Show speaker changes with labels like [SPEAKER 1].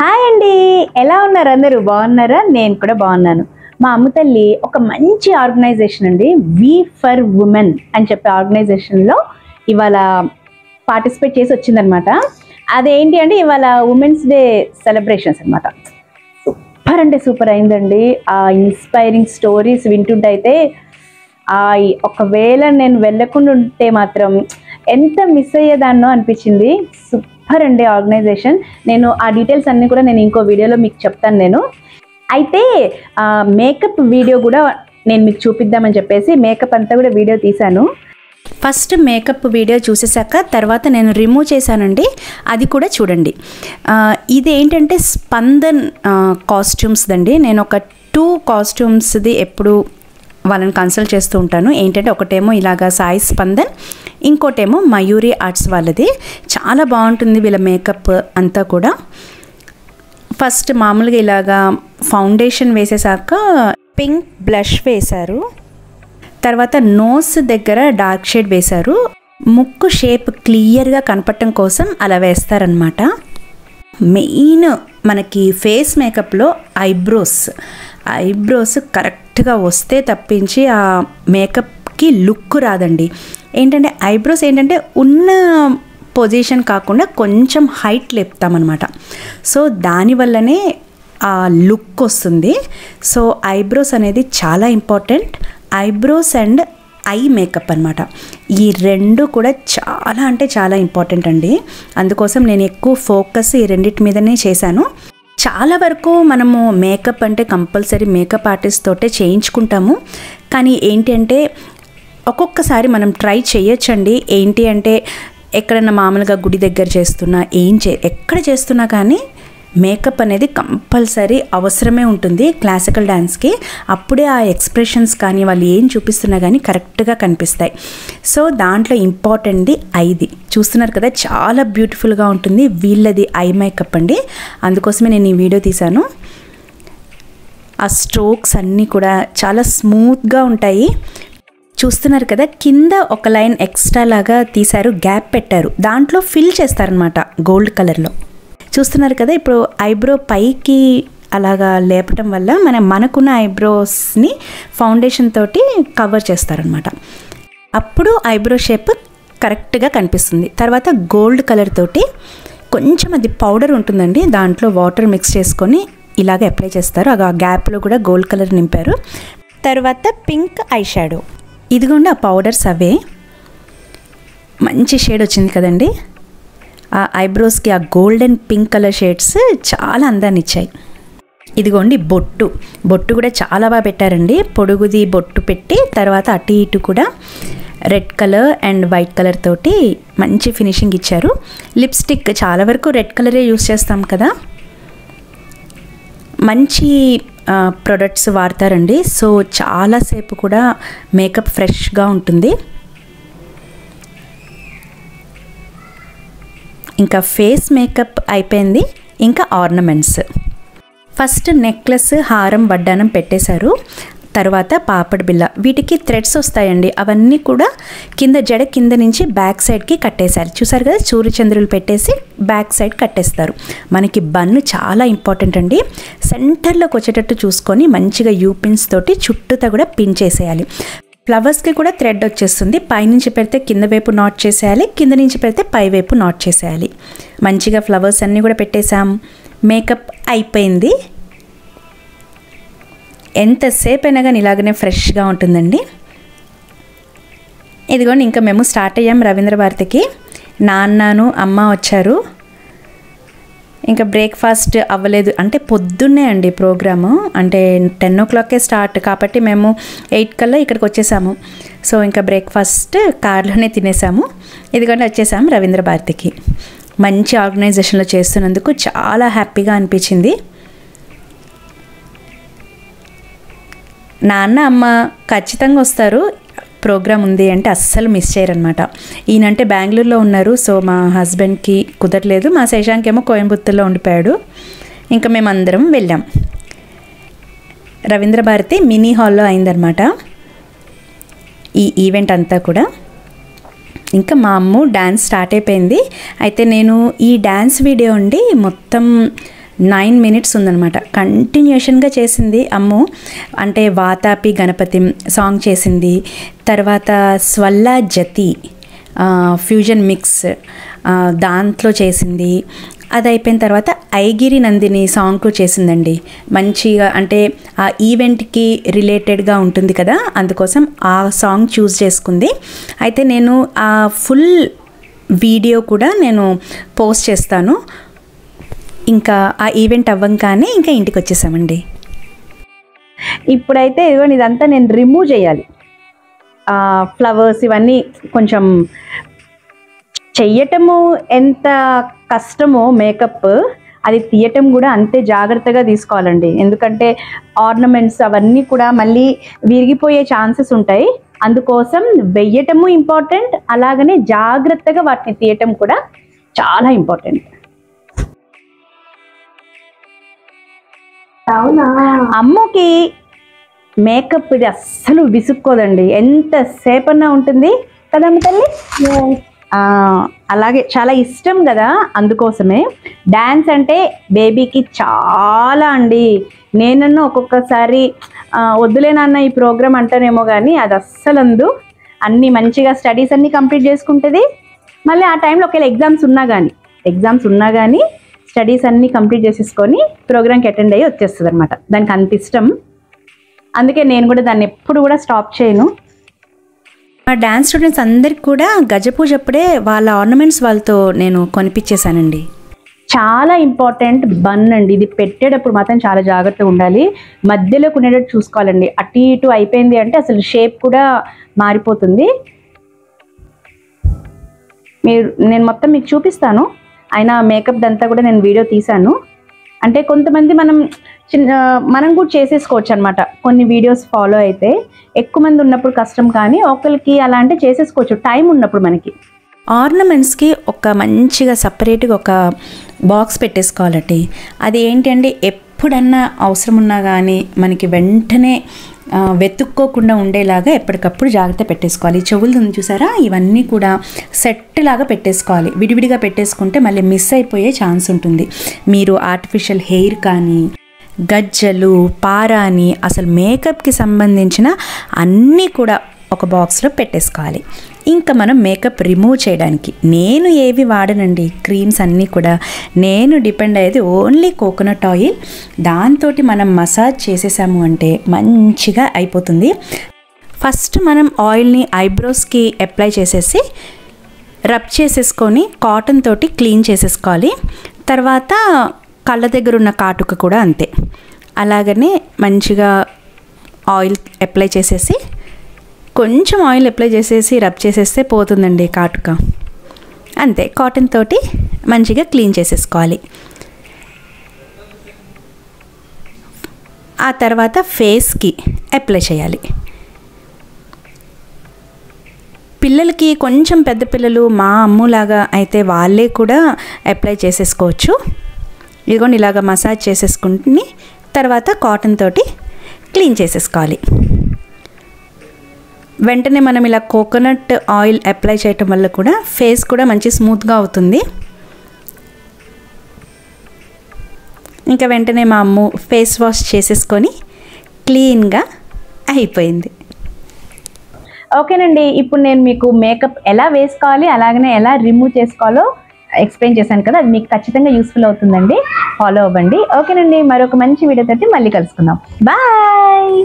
[SPEAKER 1] Hi అండి, ఎలా ఉన్నారు? అందరూ బాగున్నారా? నేను కూడా బాగున్నాను. మా అమ్మ తల్లి ఒక మంచి ఆర్గనైజేషన్ అండి, వి ఫర్ ఉమెన్ అని చెప్పే ఆర్గనైజేషన్లో ఇవాళ పార్టిసిపేట్ చేసి వచ్చిందనమాట. అదేంటి అంటే ఇవాళ ఉమెన్స్ డే సెలబ్రేషన్స్ అనమాట. సూపర్ అంటే సూపర్ అయిందండి. ఆ ఇన్స్పైరింగ్ స్టోరీస్ వింటుంటే అయితే ఒకవేళ నేను వెళ్ళకుండా ఉంటే మాత్రం ఎంత మిస్ అయ్యేదాన్నో అనిపించింది. సూపర్ అండి ఆర్గనైజేషన్. నేను ఆ డీటెయిల్స్ అన్నీ కూడా నేను ఇంకో వీడియోలో మీకు చెప్తాను. నేను అయితే మేకప్ వీడియో కూడా నేను మీకు చూపిద్దామని చెప్పేసి మేకప్ అంతా కూడా వీడియో తీశాను.
[SPEAKER 2] ఫస్ట్ మేకప్ వీడియో చూసేసాక తర్వాత నేను రిమూవ్ చేశానండి, అది కూడా చూడండి. ఇది ఏంటంటే స్పందన్ కాస్ట్యూమ్స్ దండి. నేను ఒక 2 కాస్ట్యూమ్స్ది ఎప్పుడు వాళ్ళని కన్సల్ట్ చేస్తూ ఉంటాను. ఏంటంటే ఒకటేమో ఇలాగా సాయి స్పందన్, ఇంకోటేమో మయూరి ఆర్ట్స్ వాళ్ళది. చాలా బాగుంటుంది వీళ్ళ మేకప్ అంతా కూడా. ఫస్ట్ మామూలుగా ఇలాగా ఫౌండేషన్ వేసేసాక పింక్ బ్లష్ వేశారు, తర్వాత నోస్ దగ్గర డార్క్ షేడ్ వేశారు. ముక్కు షేప్ క్లియర్గా కనపడటం కోసం అలా వేస్తారనమాట. మెయిన్ మనకి ఫేస్ మేకప్లో ఐబ్రోస్ కరెక్ట్గా వస్తే తప్పించి ఆ మేకప్కి లుక్ రాదండి. ఏంటంటే ఐబ్రోస్ ఏంటంటే ఉన్న పొజిషన్ కాకుండా కొంచెం హైట్ లేపుతామన్నమాట. సో దానివల్లనే ఆ లుక్ వస్తుంది. సో ఐబ్రోస్ అనేది చాలా important. Eyebrows and eye makeup అనమాట. ఈ రెండు కూడా చాలా అంటే చాలా ఇంపార్టెంట్ అండి. అందుకోసం నేను ఎక్కువ ఫోకస్ ఈ రెండింటి మీదనే చేశాను. చాలా వరకు మనము మేకప్ అంటే కంపల్సరీ మేకప్ ఆర్టిస్ట్ తోటే చేయించుకుంటాము. కానీ ఏంటి అంటే ఒక్కొక్కసారి మనం ట్రై చేయొచ్చండి. ఏంటి అంటే ఎక్కడన్నా మామూలుగా గుడి దగ్గర చేస్తున్నా ఎక్కడ చేస్తున్నా కానీ మేకప్ అనేది కంపల్సరీ అవసరమే ఉంటుంది క్లాసికల్ డ్యాన్స్కి. అప్పుడే ఆ ఎక్స్ప్రెషన్స్ కానీ వాళ్ళు ఏం చూపిస్తున్నా కానీ కరెక్ట్గా కనిపిస్తాయి. సో దాంట్లో ఇంపార్టెంట్ది ఐది చూస్తున్నారు కదా, చాలా బ్యూటిఫుల్గా ఉంటుంది. వీళ్ళది ఐ మేకప్ అండి, అందుకోసమే నేను ఈ వీడియో తీశాను. ఆ స్ట్రోక్స్ అన్నీ కూడా చాలా స్మూత్గా ఉంటాయి. చూస్తున్నారు కదా, కింద ఒక లైన్ ఎక్స్ట్రా లాగా తీశారు, గ్యాప్ పెట్టారు, దాంట్లో ఫిల్ చేస్తారనమాట గోల్డ్ కలర్లో. చూస్తున్నారు కదా, ఇప్పుడు ఐబ్రో పైకి అలాగా లేపటం వల్ల మనకున్న ఐబ్రోస్ని ఫౌండేషన్ తోటి కవర్ చేస్తారనమాట. అప్పుడు ఐబ్రో షేప్ కరెక్ట్గా కనిపిస్తుంది. తర్వాత గోల్డ్ కలర్ తోటి కొంచెం అది పౌడర్ ఉంటుందండి, దాంట్లో వాటర్ మిక్స్ చేసుకొని ఇలాగ అప్లై చేస్తారు. ఆ గ్యాప్లో కూడా గోల్డ్ కలర్ నింపారు. తర్వాత పింక్ ఐ షాడో, ఇదిగోండి ఆ పౌడర్స్ అవే. మంచి షేడ్ వచ్చింది కదండి. ఆ ఐబ్రోస్కి ఆ గోల్డెన్ పింక్ కలర్ షేడ్స్ చాలా అందాన్ని ఇచ్చాయి. ఇదిగోండి బొట్టు కూడా చాలా బాగా పెట్టారండి. పొడుగుది బొట్టు పెట్టి తర్వాత అటు ఇటు కూడా red colour and white colour తోటి మంచి ఫినిషింగ్ ఇచ్చారు. లిప్స్టిక్ చాలా వరకు రెడ్ కలరే యూస్ చేస్తాం కదా, మంచి ప్రొడక్ట్స్ వాడతారండి. సో చాలాసేపు కూడా మేకప్ ఫ్రెష్గా ఉంటుంది. ఇంకా ఫేస్ మేకప్ అయిపోయింది. ఇంకా ఆర్నమెంట్స్, ఫస్ట్ నెక్లెస్, హారం, వడ్డానం పెట్టేశారు. తర్వాత పాపడ్ బిల్ల, వీటికి థ్రెడ్స్ వస్తాయండి. అవన్నీ కూడా జడ కింద నుంచి బ్యాక్ సైడ్కి కట్టేశారు. చూసారు కదా, సూర్యచంద్రులు పెట్టేసి బ్యాక్ సైడ్ కట్టేస్తారు. మనకి బన్ను చాలా ఇంపార్టెంట్ అండి. సెంటర్లోకి వచ్చేటట్టు చూసుకొని మంచిగా యూపిన్స్ తోటి చుట్టూతా కూడా పిన్ చేసేయాలి. ఫ్లవర్స్కి కూడా థ్రెడ్ వచ్చేస్తుంది. పైనుంచి పెడితే కింద వైపు నాట్ చేసేయాలి, కింద నుంచి పెడితే పై వైపు నాట్ చేసేయాలి. మంచిగా ఫ్లవర్స్ అన్నీ కూడా పెట్టేసాం. మేకప్ అయిపోయింది. ఎంతసేపు అయినా కానీ ఇలాగనే ఫ్రెష్గా ఉంటుందండి. ఇదిగోండి ఇంకా మేము స్టార్ట్ అయ్యాం రవీంద్ర భారతికి. నాన్నను అమ్మ వచ్చారు. ఇంకా బ్రేక్ఫాస్ట్ అవ్వలేదు, అంటే పొద్దున్నే అండి ప్రోగ్రాము, అంటే 10 o'clock స్టార్ట్ కాబట్టి మేము 8 కల్లా ఇక్కడికి వచ్చేసాము. సో ఇంకా బ్రేక్ఫాస్ట్ కార్లోనే తినేసాము. ఇదిగోండి వచ్చేసాము రవీంద్ర భారతికి. మంచి ఆర్గనైజేషన్లో చేస్తున్నందుకు చాలా హ్యాపీగా అనిపించింది. నాన్న అమ్మ ఖచ్చితంగా వస్తారు, ప్రోగ్రామ్ ఉంది అంటే అస్సలు మిస్ చేయరనమాట. ఈయనంటే బెంగళూరులో ఉన్నారు, సో మా హస్బెండ్కి కుదరలేదు. మా శశాంక్ ఏమో కోయంబత్తూర్లో ఉండిపోయాడు. ఇంకా మేమందరం వెళ్ళాం. రవీంద్ర భారతి మినీ హాల్లో అయిందనమాట ఈ ఈవెంట్ అంతా కూడా. ఇంకా మా అమ్మ డ్యాన్స్ స్టార్ట్ అయిపోయింది. అయితే నేను ఈ డ్యాన్స్ వీడియో అండి మొత్తం 9 minutes ఉందన్నమాట. కంటిన్యూషన్గా చేసింది అమ్ము. అంటే వాతాపి గణపతి సాంగ్ చేసింది, తర్వాత స్వల్లా జతి ఫ్యూజన్ మిక్స్ దాంట్లో చేసింది. అది అయిపోయిన తర్వాత ఐగిరి నందిని సాంగ్ చేసిందండి. మంచిగా అంటే ఆ ఈవెంట్కి రిలేటెడ్గా ఉంటుంది కదా, అందుకోసం ఆ సాంగ్ చూస్ చేసుకుంది. అయితే నేను ఆ ఫుల్ వీడియో కూడా నేను పోస్ట్ చేస్తాను. ఇంకా ఆ ఈవెంట్ అవ్వంగానే ఇంకా ఇంటికి వచ్చేసామండి.
[SPEAKER 1] ఇప్పుడైతే ఇదిగోండి ఇదంతా నేను రిమూవ్ చేయాలి. ఫ్లవర్స్ ఇవన్నీ కొంచెం చెయ్యటము ఎంత కష్టమో మేకప్, అది తీయటం కూడా అంతే జాగ్రత్తగా తీసుకోవాలండి. ఎందుకంటే ఆర్నమెంట్స్ అవన్నీ కూడా మళ్ళీ విరిగిపోయే ఛాన్సెస్ ఉంటాయి. అందుకోసం వెయ్యటము ఇంపార్టెంట్, అలాగనే జాగ్రత్తగా వాటిని తీయటం కూడా చాలా ఇంపార్టెంట్.
[SPEAKER 3] అవునా?
[SPEAKER 1] అమ్మకి మేకప్ ఇది అస్సలు విసుక్కోదండి, ఎంతసేపన్నా ఉంటుంది కదా అమ్మ తల్లి. అలాగే చాలా ఇష్టం కదా, అందుకోసమే. డ్యాన్స్ అంటే బేబీకి చాలా అండి. నేనన్నా ఒక్కొక్కసారి వద్దులేనన్న ఈ ప్రోగ్రామ్ అంటానేమో కానీ అది అస్సలు అందు. అన్నీ మంచిగా స్టడీస్ అన్నీ కంప్లీట్ చేసుకుంటుంది. మళ్ళీ ఆ టైంలో ఒకవేళ ఎగ్జామ్స్ ఉన్నా కానీ స్టడీస్ అన్నీ కంప్లీట్ చేసేసుకొని ప్రోగ్రామ్కి అటెండ్ అయ్యి వచ్చేస్తుంది అనమాట. దానికి అంత ఇష్టం. అందుకే నేను కూడా దాన్ని ఎప్పుడు కూడా స్టాప్ చేయను.
[SPEAKER 2] మా డ్యాన్స్ స్టూడెంట్స్ అందరికి కూడా గజపూజ అప్పుడే వాళ్ళ ఆర్నమెంట్స్ వాళ్ళతో నేను కొనిపించేశానండి.
[SPEAKER 1] చాలా ఇంపార్టెంట్ బన్ అండి. ఇది పెట్టేటప్పుడు మాత్రం చాలా జాగ్రత్తగా ఉండాలి. మధ్యలోకి ఉండేటట్టు చూసుకోవాలండి. అటు ఇటు అయిపోయింది అంటే అసలు షేప్ కూడా మారిపోతుంది. నేను మొత్తం మీకు చూపిస్తాను. అయినా మేకప్ అంతా కూడా నేను వీడియో తీశాను. అంటే కొంతమంది మనం కూడా చేసేసుకోవచ్చు అనమాట. కొన్ని వీడియోస్ ఫాలో అయితే ఎక్కువ మంది ఉన్నప్పుడు కష్టం, కానీ ఒకరికి అలా అంటే చేసేసుకోవచ్చు టైం ఉన్నప్పుడు. మనకి
[SPEAKER 2] ఆర్నమెంట్స్కి ఒక మంచిగా సపరేట్గా ఒక బాక్స్ పెట్టేసుకోవాలండి. అది ఏంటంటే ఎప్పుడన్నా అవసరం ఉన్నా కానీ మనకి వెంటనే వెతుక్కోకుండా ఉండేలాగా ఎప్పటికప్పుడు జాగ్రత్త పెట్టేసుకోవాలి. చెవులు చూసారా, ఇవన్నీ కూడా సెట్ లాగా పెట్టేసుకోవాలి. విడివిడిగా పెట్టేసుకుంటే మళ్ళీ మిస్ అయిపోయే ఛాన్స్ ఉంటుంది. మీరు ఆర్టిఫిషియల్ హెయిర్ కానీ, గజ్జలు, పారాని, అసలు మేకప్కి సంబంధించిన అన్నీ కూడా ఒక బాక్స్లో పెట్టేసుకోవాలి. ఇంకా మనం మేకప్ రిమూవ్ చేయడానికి నేను ఏవి వాడనండి. క్రీమ్స్ అన్నీ కూడా నేను డిపెండ్ అయ్యేది ఓన్లీ కోకోనట్ ఆయిల్. దాంతో మనం మసాజ్ చేసేసాము అంటే మంచిగా అయిపోతుంది. ఫస్ట్ మనం ఆయిల్ని ఐబ్రోస్కి అప్లై చేసేసి రబ్ చేసేసుకొని కాటన్ తోటి క్లీన్ చేసేసుకోవాలి. తర్వాత కళ్ళ దగ్గర ఉన్న కాటుక కూడా అంతే. అలాగనే మంచిగా ఆయిల్ అప్లై చేసేసి, కొంచెం ఆయిల్ అప్లై చేసేసి రబ్ చేసేస్తే పోతుందండి కాటుక. అంతే, కాటన్ తోటి మంచిగా క్లీన్ చేసేసుకోవాలి. ఆ తర్వాత ఫేస్కి అప్లై చేయాలి. పిల్లలకి కొంచెం పెద్ద పిల్లలు మా అమ్ములాగా అయితే వాళ్ళే కూడా అప్లై చేసేసుకోవచ్చు. ఇదిగోండి ఇలాగ మసాజ్ చేసేసుకుని తర్వాత కాటన్ తోటి క్లీన్ చేసేసుకోవాలి. వెంటనే మనం ఇలా కోకోనట్ ఆయిల్ అప్లై చేయటం వల్ల కూడా ఫేస్ కూడా మంచి స్మూత్గా అవుతుంది. ఇంకా వెంటనే మా అమ్ము ఫేస్ వాష్ చేసేసుకొని క్లీన్గా అయిపోయింది.
[SPEAKER 1] ఓకేనండి, ఇప్పుడు నేను మీకు మేకప్ ఎలా వేసుకోవాలి, అలాగనే ఎలా రిమూవ్ చేసుకోవాలో ఎక్స్ప్లెయిన్ చేశాను కదా. అది మీకు ఖచ్చితంగా యూస్ఫుల్ అవుతుందండి. ఫాలో అవ్వండి. ఓకేనండి, మరొక మంచి వీడియో తోటి మళ్ళీ కలుసుకుందాం. బాయ్.